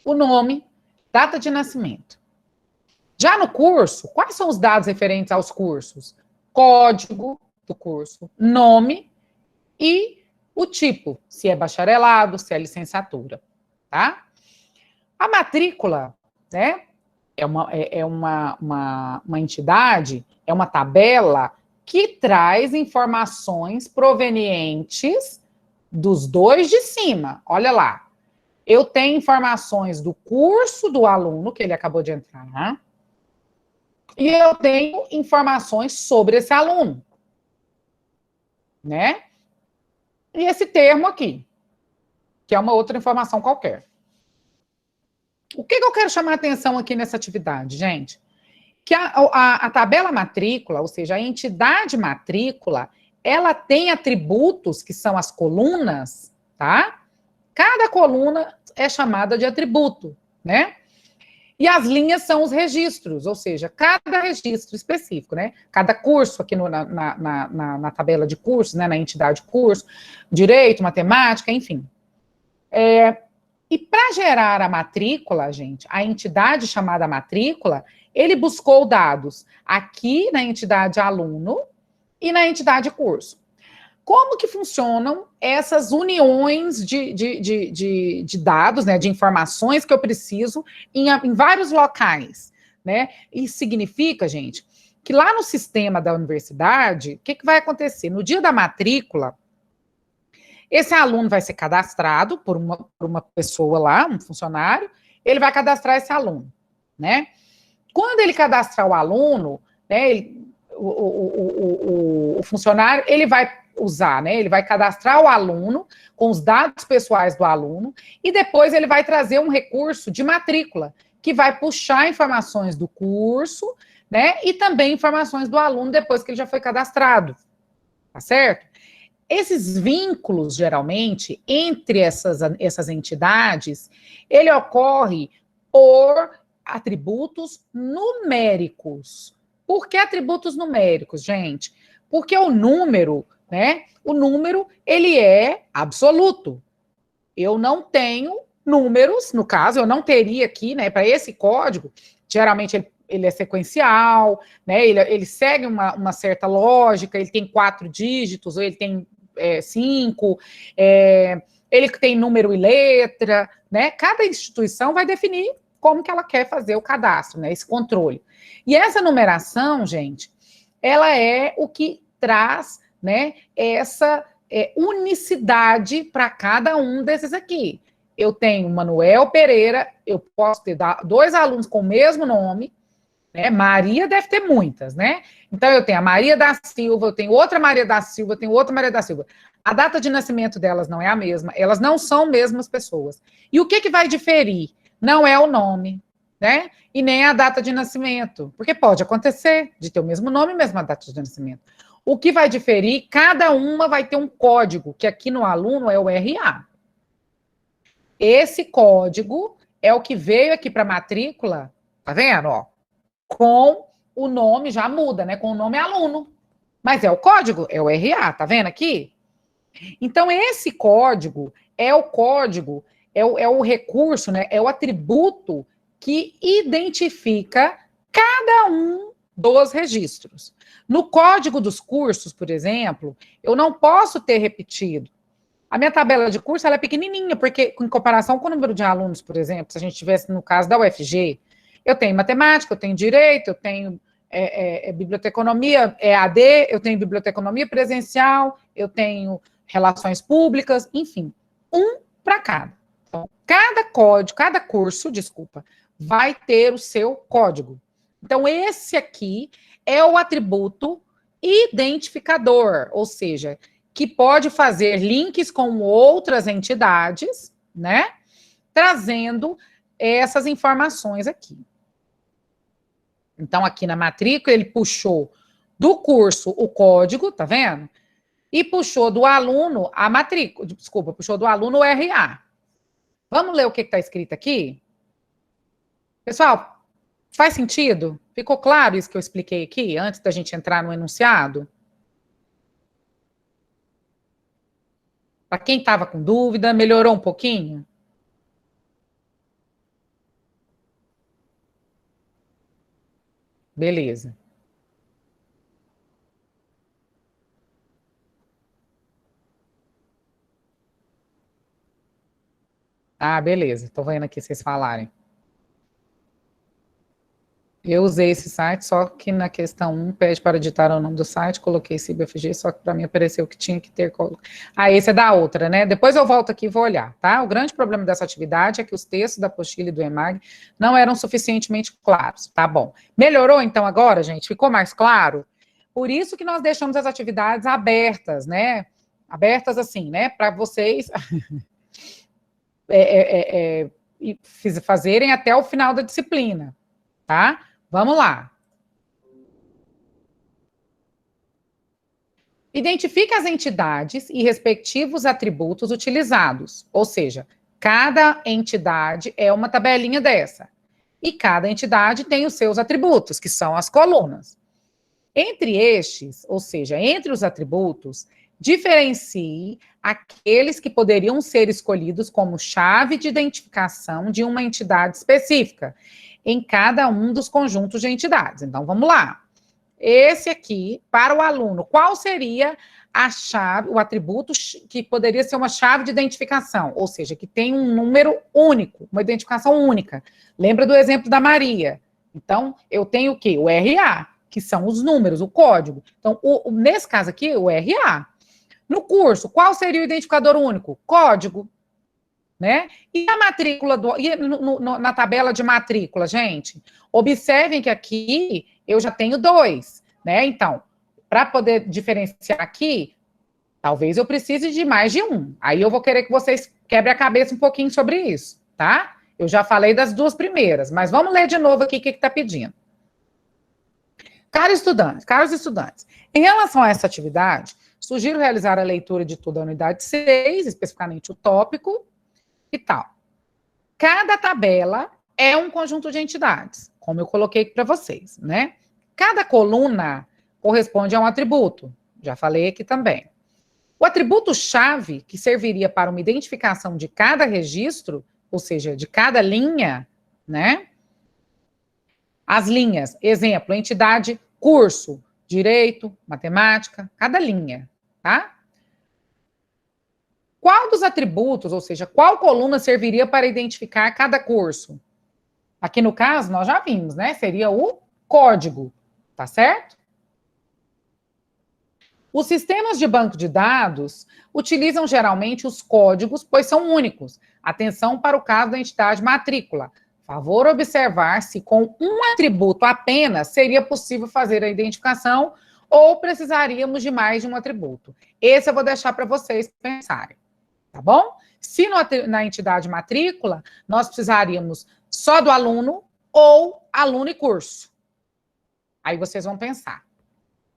O nome, data de nascimento. Já no curso, quais são os dados referentes aos cursos? Código do curso, nome e o tipo, se é bacharelado, se é licenciatura, tá? A matrícula, né, é uma entidade, é uma tabela que traz informações provenientes dos 2 de cima. Olha lá, eu tenho informações do curso do aluno, que ele acabou de entrar, e eu tenho informações sobre esse aluno, né? E esse termo aqui, que é uma outra informação qualquer. O que eu quero chamar a atenção aqui nessa atividade, gente? Que a tabela matrícula, ou seja, a entidade matrícula, ela tem atributos que são as colunas, tá? Cada coluna é chamada de atributo, né? E as linhas são os registros, ou seja, cada registro específico, né? Cada curso aqui na tabela de cursos, né? Na entidade curso, direito, matemática, enfim. E para gerar a matrícula, gente, a entidade chamada matrícula, ele buscou dados aqui na entidade aluno e na entidade curso. Como que funcionam essas uniões de dados, né, de informações que eu preciso em vários locais, né? Isso significa, gente, que lá no sistema da universidade, o que vai acontecer? No dia da matrícula, esse aluno vai ser cadastrado por uma pessoa lá, um funcionário, ele vai cadastrar esse aluno, né? Quando ele cadastrar o aluno, né, o funcionário, ele vai usar, né? Ele vai cadastrar o aluno com os dados pessoais do aluno e depois ele vai trazer um recurso de matrícula que vai puxar informações do curso, né? E também informações do aluno depois que ele já foi cadastrado, tá certo? Esses vínculos, geralmente, entre essas entidades, ele ocorre por atributos numéricos. Por que atributos numéricos, gente? Porque o número, né? O número, ele é absoluto. Eu não tenho números, no caso, eu não teria aqui, né? Para esse código, geralmente ele é sequencial, né? Ele segue uma certa lógica, ele tem 4 dígitos, ou ele tem 5, ele tem número e letra, né? Cada instituição vai definir como que ela quer fazer o cadastro, né? Esse controle. E essa numeração, gente, ela é o que traz, né, essa unicidade para cada um desses aqui. Eu tenho Manuel Pereira, eu posso ter 2 alunos com o mesmo nome, né? Maria deve ter muitas, né? Então, eu tenho a Maria da Silva, eu tenho outra Maria da Silva, eu tenho outra Maria da Silva. A data de nascimento delas não é a mesma, elas não são mesmas pessoas. E o que vai diferir? Não é o nome, né? E nem a data de nascimento, porque pode acontecer de ter o mesmo nome e a mesma data de nascimento. O que vai diferir, cada uma vai ter um código, que aqui no aluno é o RA. Esse código é o que veio aqui para a matrícula, tá vendo? Ó, com o nome, já muda, né? Com o nome aluno. Mas é o código, é o RA, tá vendo aqui? Então, esse código é o código, é o recurso, né? É o atributo que identifica cada um dos registros. No código dos cursos, por exemplo, eu não posso ter repetido. A minha tabela de curso ela é pequenininha, porque em comparação com o número de alunos, por exemplo, se a gente tivesse no caso da UFG, eu tenho matemática, eu tenho direito, eu tenho biblioteconomia EAD, eu tenho biblioteconomia presencial, eu tenho relações públicas, enfim, um para cada. Então, cada curso, vai ter o seu código. Então, esse aqui é o atributo identificador, ou seja, que pode fazer links com outras entidades, né? Trazendo essas informações aqui. Então, aqui na matrícula, ele puxou do curso o código, tá vendo? E puxou do aluno a matrícula, puxou do aluno o RA. Vamos ler o que está escrito aqui? Pessoal, faz sentido? Ficou claro isso que eu expliquei aqui, antes da gente entrar no enunciado? Para quem estava com dúvida, melhorou um pouquinho? Beleza. Ah, beleza. Estou vendo aqui vocês falarem. Eu usei esse site, só que na questão 1, pede para digitar o nome do site, coloquei CIBFG, só que para mim apareceu que tinha que ter... Ah, esse é da outra, né? Depois eu volto aqui e vou olhar, tá? O grande problema dessa atividade é que os textos da apostila e do EMAG não eram suficientemente claros, tá bom. Melhorou, então, agora, gente? Ficou mais claro? Por isso que nós deixamos as atividades abertas, né? Abertas assim, né? Para vocês fazerem até o final da disciplina, tá? Vamos lá. Identifique as entidades e respectivos atributos utilizados. Ou seja, cada entidade é uma tabelinha dessa. E cada entidade tem os seus atributos, que são as colunas. Entre estes, ou seja, entre os atributos, diferencie aqueles que poderiam ser escolhidos como chave de identificação de uma entidade específica em cada um dos conjuntos de entidades. Então, vamos lá. Esse aqui, para o aluno, qual seria a chave, o atributo que poderia ser uma chave de identificação? Ou seja, que tem um número único, uma identificação única. Lembra do exemplo da Maria? Então, eu tenho o quê? O RA, que são os números, o código. Então, nesse caso aqui, o RA. No curso, qual seria o identificador único? Código. Né? E a matrícula, na tabela de matrícula, gente, observem que aqui eu já tenho 2, né? Então, para poder diferenciar aqui, talvez eu precise de mais de um. Aí eu vou querer que vocês quebrem a cabeça um pouquinho sobre isso, tá? Eu já falei das 2 primeiras, mas vamos ler de novo aqui o que está pedindo. Caros estudantes, em relação a essa atividade, sugiro realizar a leitura de toda a unidade 6, especificamente o tópico, e tal. Cada tabela é um conjunto de entidades, como eu coloquei aqui para vocês, né? Cada coluna corresponde a um atributo, já falei aqui também. O atributo-chave, que serviria para uma identificação de cada registro, ou seja, de cada linha, né? As linhas, exemplo, entidade, curso, direito, matemática, cada linha, tá? Qual dos atributos, ou seja, qual coluna serviria para identificar cada curso? Aqui no caso, nós já vimos, né? Seria o código, tá certo? Os sistemas de banco de dados utilizam geralmente os códigos, pois são únicos. Atenção para o caso da entidade matrícula. Favor observar se com um atributo apenas seria possível fazer a identificação ou precisaríamos de mais de um atributo. Esse eu vou deixar para vocês pensarem, tá bom? Se na entidade matrícula, nós precisaríamos só do aluno ou aluno e curso. Aí vocês vão pensar,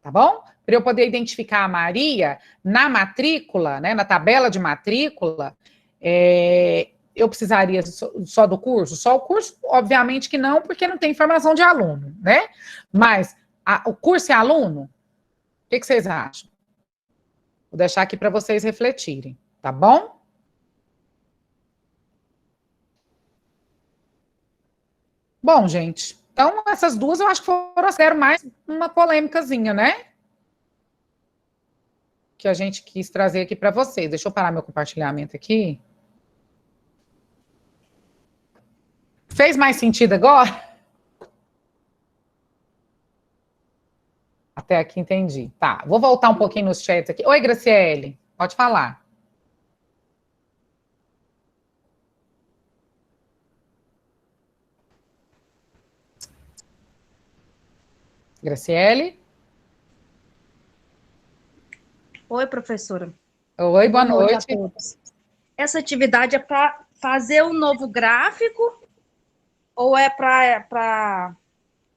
tá bom? Para eu poder identificar a Maria na matrícula, né, na tabela de matrícula, eu precisaria só do curso? Só o curso, obviamente que não, porque não tem informação de aluno, né? Mas o curso é aluno? O que vocês acham? Vou deixar aqui para vocês refletirem, tá bom? Bom, gente, então essas duas eu acho que foram mais uma polêmicazinha, né? Que a gente quis trazer aqui para vocês. Deixa eu parar meu compartilhamento aqui. Fez mais sentido agora? Até aqui entendi. Tá, vou voltar um pouquinho nos chats aqui. Oi, Graciele, pode falar. Graciele? Oi, professora. Oi, boa noite. A todos. Essa atividade é para fazer um novo gráfico ou é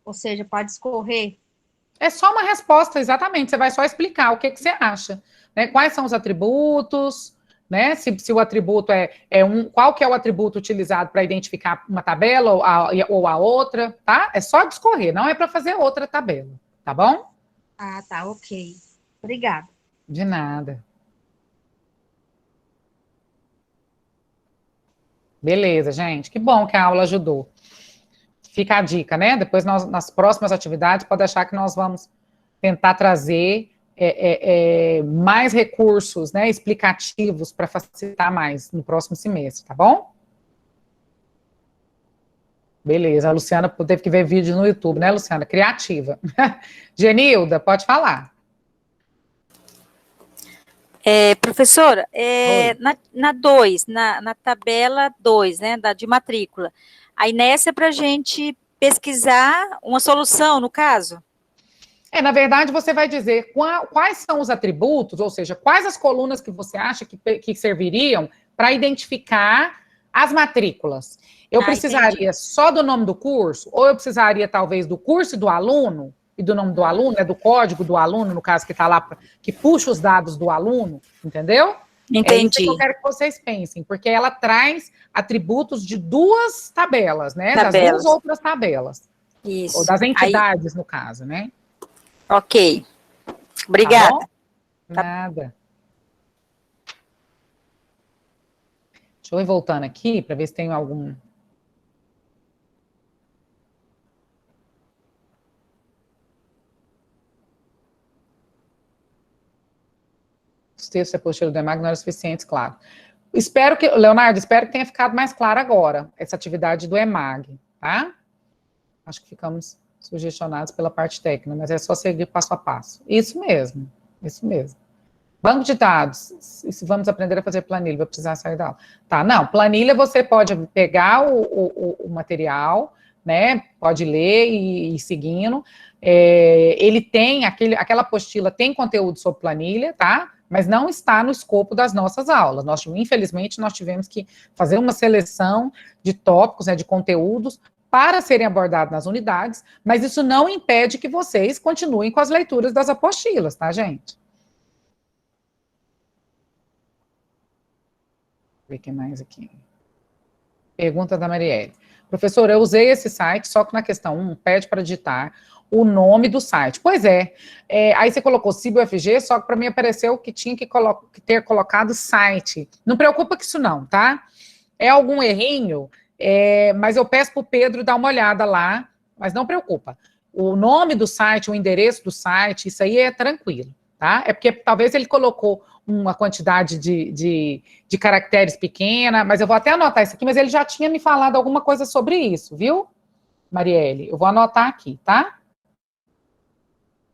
ou seja, para discorrer? É só uma resposta, exatamente. Você vai só explicar o que você acha, né? Quais são os atributos, né? Se o atributo qual que é o atributo utilizado para identificar uma tabela ou a outra, tá? É só discorrer, não é para fazer outra tabela, tá bom? Ah, tá, ok. Obrigada. De nada. Beleza, gente. Que bom que a aula ajudou. Fica a dica, né? Depois, nas próximas atividades, pode achar que nós vamos tentar trazer mais recursos, né, explicativos para facilitar mais no próximo semestre, tá bom? Beleza, a Luciana teve que ver vídeo no YouTube, né, Luciana? Criativa. Genilda, pode falar. Professora, na 2, na tabela 2, né, de matrícula, aí nessa é para a gente pesquisar uma solução, no caso? Na verdade, você vai dizer quais são os atributos, ou seja, quais as colunas que você acha que serviriam para identificar as matrículas. Eu precisaria só do nome do curso, ou eu precisaria, talvez, do curso e do aluno, e do nome do aluno, do código do aluno, no caso que está lá, que puxa os dados do aluno, entendeu? Entendi. É isso que eu quero que vocês pensem, porque ela traz atributos de duas tabelas, né? Das duas outras tabelas. Isso. Ou das entidades, no caso, né? Ok. Obrigada. Tá, nada. Deixa eu ir voltando aqui, para ver se tem algum... Os textos e apostila do EMAG não eram suficientes, claro. Leonardo, espero que tenha ficado mais claro agora, essa atividade do EMAG, tá? Acho que ficamos sugestionados pela parte técnica, mas é só seguir passo a passo. Isso mesmo, isso mesmo. Banco de dados, se vamos aprender a fazer planilha, vai precisar sair da aula. Tá, não, planilha você pode pegar o material, né, pode ler e ir seguindo. Ele tem, aquela apostila tem conteúdo sobre planilha, tá? Mas não está no escopo das nossas aulas. Infelizmente, nós tivemos que fazer uma seleção de tópicos, né, de conteúdos, para serem abordados nas unidades, mas isso não impede que vocês continuem com as leituras das apostilas, tá, gente? Deixa eu ver o que mais aqui. Pergunta da Marielle. Professora, eu usei esse site, só que na questão 1, pede para digitar o nome do site. Pois é. Aí você colocou CIB-UFG, só que para mim apareceu que tinha que ter colocado site. Não preocupa com isso não, tá? É algum errinho, mas eu peço para o Pedro dar uma olhada lá, mas não preocupa. O nome do site, o endereço do site, isso aí é tranquilo, tá? É porque talvez ele colocou uma quantidade de caracteres pequena, mas eu vou até anotar isso aqui, mas ele já tinha me falado alguma coisa sobre isso, viu, Marielle? Eu vou anotar aqui, tá?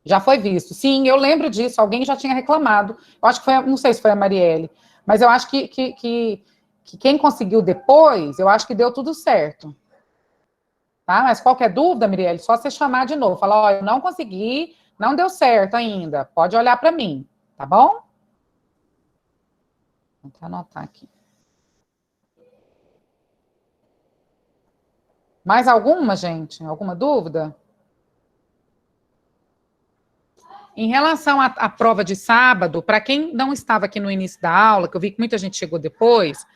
Já foi visto. Sim, eu lembro disso, alguém já tinha reclamado. Eu acho que foi, não sei se foi a Marielle, mas eu acho que quem conseguiu depois, eu acho que deu tudo certo. tá? Mas qualquer dúvida, Mirielle, só você chamar de novo. Falar, olha, eu não consegui, não deu certo ainda. Pode olhar para mim, tá bom? Vou anotar aqui. Mais alguma, gente? Alguma dúvida? Em relação à prova de sábado, para quem não estava aqui no início da aula, que eu vi que muita gente chegou depois,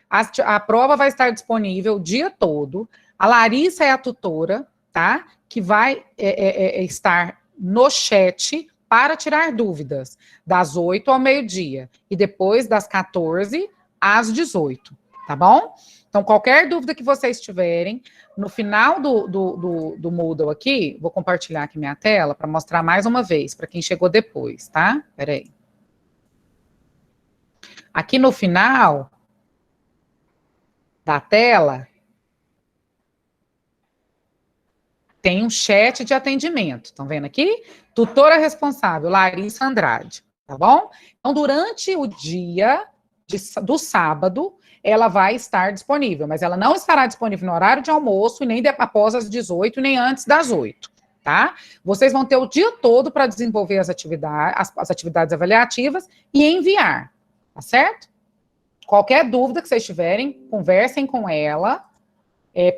a prova vai estar disponível o dia todo. A Larissa é a tutora, tá? Que vai estar no chat para tirar dúvidas, das 8 ao meio-dia, e depois das 14 às 18, tá bom? Então, qualquer dúvida que vocês tiverem, no final do Moodle aqui, vou compartilhar aqui minha tela para mostrar mais uma vez, para quem chegou depois, tá? Peraí. Aqui no final da tela, tem um chat de atendimento. Estão vendo aqui? Tutora responsável, Larissa Andrade, tá bom? Então, durante o dia do sábado, ela vai estar disponível, mas ela não estará disponível no horário de almoço, e nem após as 18, nem antes das 8, tá? Vocês vão ter o dia todo para desenvolver as atividades avaliativas e enviar, tá certo? Qualquer dúvida que vocês tiverem, conversem com ela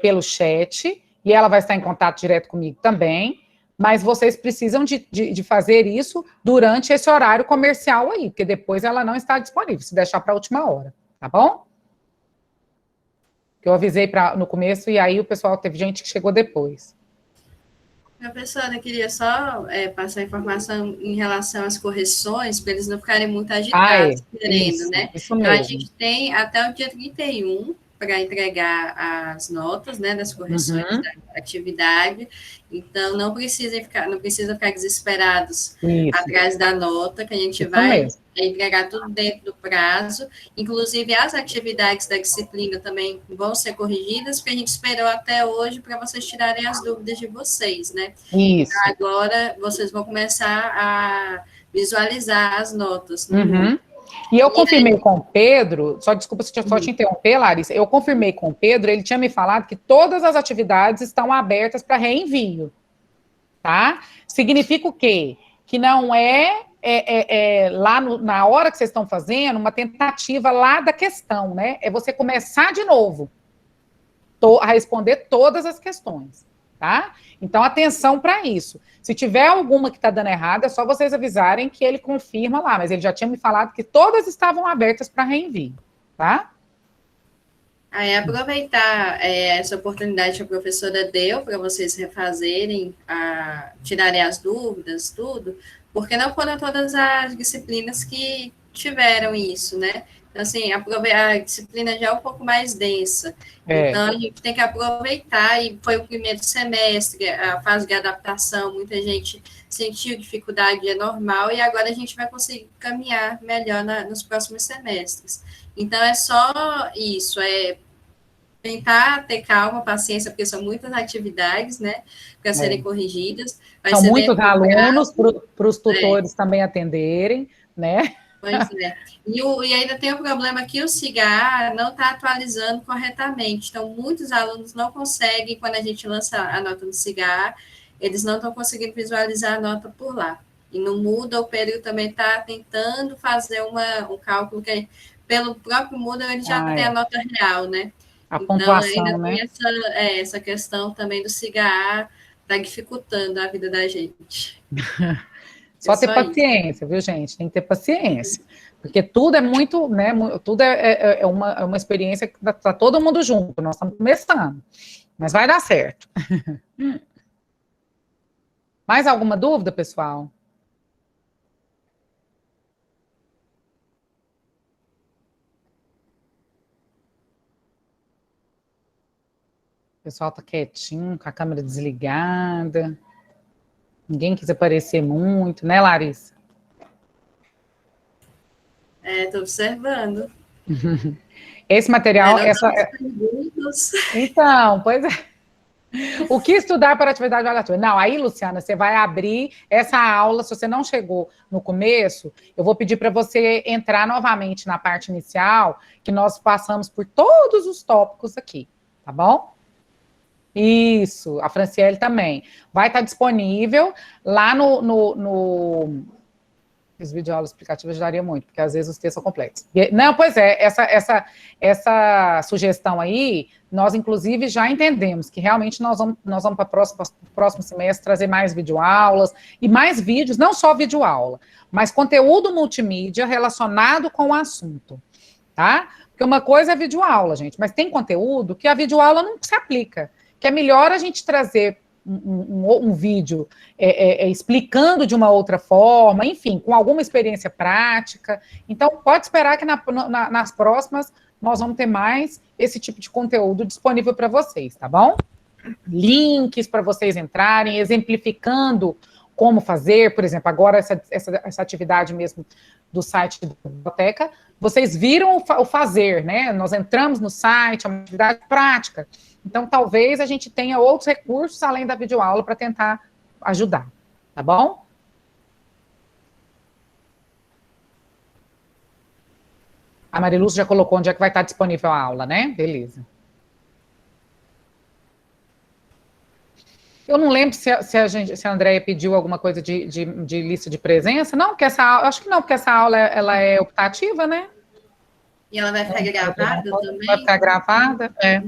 pelo chat, e ela vai estar em contato direto comigo também, mas vocês precisam de fazer isso durante esse horário comercial aí, porque depois ela não está disponível, se deixar para a última hora, tá bom? Que eu avisei no começo, e aí o pessoal, teve gente que chegou depois. Professora, eu queria só passar informação em relação às correções, para eles não ficarem muito agitados, querendo, isso, né? Isso mesmo. Então, a gente tem até o dia 31 para entregar as notas, né, das correções da atividade. Então, não precisa ficar desesperados atrás da nota, que a gente vai entregar tudo dentro do prazo. Inclusive, as atividades da disciplina também vão ser corrigidas, porque a gente esperou até hoje para vocês tirarem as dúvidas de vocês, né? Isso. Agora, vocês vão começar a visualizar as notas. E eu confirmei com o Pedro, desculpa se eu só te interromper, Larissa, eu confirmei com o Pedro, ele tinha me falado que todas as atividades estão abertas para reenvio, tá? Significa o quê? Que não lá na hora que vocês estão fazendo, uma tentativa lá da questão, né? É você começar de novo a responder todas as questões, tá? Então, atenção para isso. Se tiver alguma que está dando errado, é só vocês avisarem que ele confirma lá, mas ele já tinha me falado que todas estavam abertas para reenvio, tá? Aí, aproveitar essa oportunidade que a professora deu para vocês refazerem, tirarem as dúvidas, tudo, porque não foram todas as disciplinas que tiveram isso, né? Então, assim, a disciplina já é um pouco mais densa. Então, a gente tem que aproveitar, e foi o primeiro semestre, a fase de adaptação, muita gente sentiu dificuldade, é normal, e agora a gente vai conseguir caminhar melhor nos próximos semestres. Então, é só isso, tentar ter calma, paciência, porque são muitas atividades, né, para serem corrigidas. São muitos alunos para os tutores também atenderem, né? Pois é. E ainda tem o problema que o CIGA não está atualizando corretamente. Então, muitos alunos não conseguem, quando a gente lança a nota no CIGA, eles não estão conseguindo visualizar a nota por lá. E no Moodle, o Pedro também está tentando fazer um cálculo que, pelo próprio Moodle, ele já tem a nota real, né? A pontuação, ainda né? Tem essa questão também do CIGA, está dificultando a vida da gente. Só ter paciência, viu, gente? Tem que ter paciência. Porque tudo é muito, né? Tudo é uma experiência que está todo mundo junto. Nós estamos começando. Mas vai dar certo. Mais alguma dúvida, pessoal? O pessoal está quietinho, com a câmera desligada. Ninguém quis aparecer muito, né, Larissa? Estou observando. Esse material... Então, pois é. O que estudar para atividade avaliativa? Não, aí, Luciana, você vai abrir essa aula, se você não chegou no começo, eu vou pedir para você entrar novamente na parte inicial, que nós passamos por todos os tópicos aqui, tá bom? Isso, a Franciele também. Vai estar disponível lá no os videoaulas explicativas ajudaria muito, porque às vezes os textos são complexos. Não, pois é, essa sugestão aí, nós inclusive já entendemos que realmente nós vamos para o próximo semestre trazer mais videoaulas e mais vídeos, não só videoaula, mas conteúdo multimídia relacionado com o assunto, tá? Porque uma coisa é videoaula, gente, mas tem conteúdo que a videoaula não se aplica, que é melhor a gente trazer um vídeo explicando de uma outra forma, enfim, com alguma experiência prática. Então, pode esperar que nas próximas nós vamos ter mais esse tipo de conteúdo disponível para vocês, tá bom? Links para vocês entrarem, exemplificando como fazer, por exemplo, agora essa atividade mesmo do site da biblioteca, vocês viram o fazer, né? Nós entramos no site, é uma atividade prática. Então, talvez a gente tenha outros recursos além da videoaula para tentar ajudar, tá bom? A Mariluz já colocou onde é que vai estar disponível a aula, né? Beleza. Eu não lembro se a Andréia pediu alguma coisa de lista de presença. Não, porque essa aula, acho que não, porque essa aula ela é optativa, né? E ela vai ficar gravada também? Vai ficar gravada, é.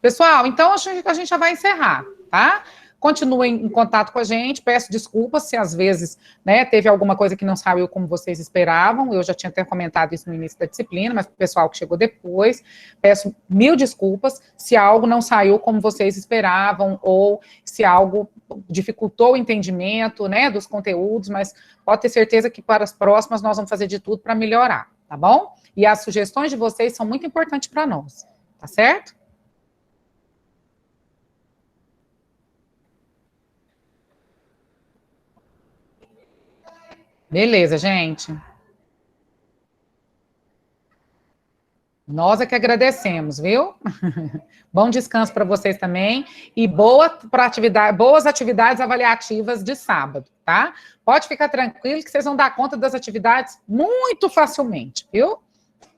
Pessoal, então a gente já vai encerrar, tá? Continuem em contato com a gente, peço desculpas se às vezes, né, teve alguma coisa que não saiu como vocês esperavam, eu já tinha até comentado isso no início da disciplina, mas o pessoal que chegou depois, peço mil desculpas se algo não saiu como vocês esperavam, ou se algo dificultou o entendimento, né, dos conteúdos, mas pode ter certeza que para as próximas nós vamos fazer de tudo para melhorar, tá bom? E as sugestões de vocês são muito importantes para nós, tá certo? Beleza, gente. Nós é que agradecemos, viu? Bom descanso para vocês também e boas atividades avaliativas de sábado, tá? Pode ficar tranquilo que vocês vão dar conta das atividades muito facilmente, viu?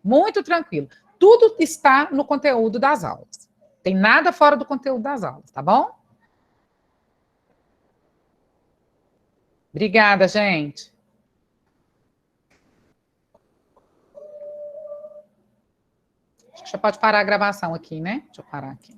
Muito tranquilo. Tudo está no conteúdo das aulas. Tem nada fora do conteúdo das aulas, tá bom? Obrigada, gente. Acho que já pode parar a gravação aqui, né? Deixa eu parar aqui.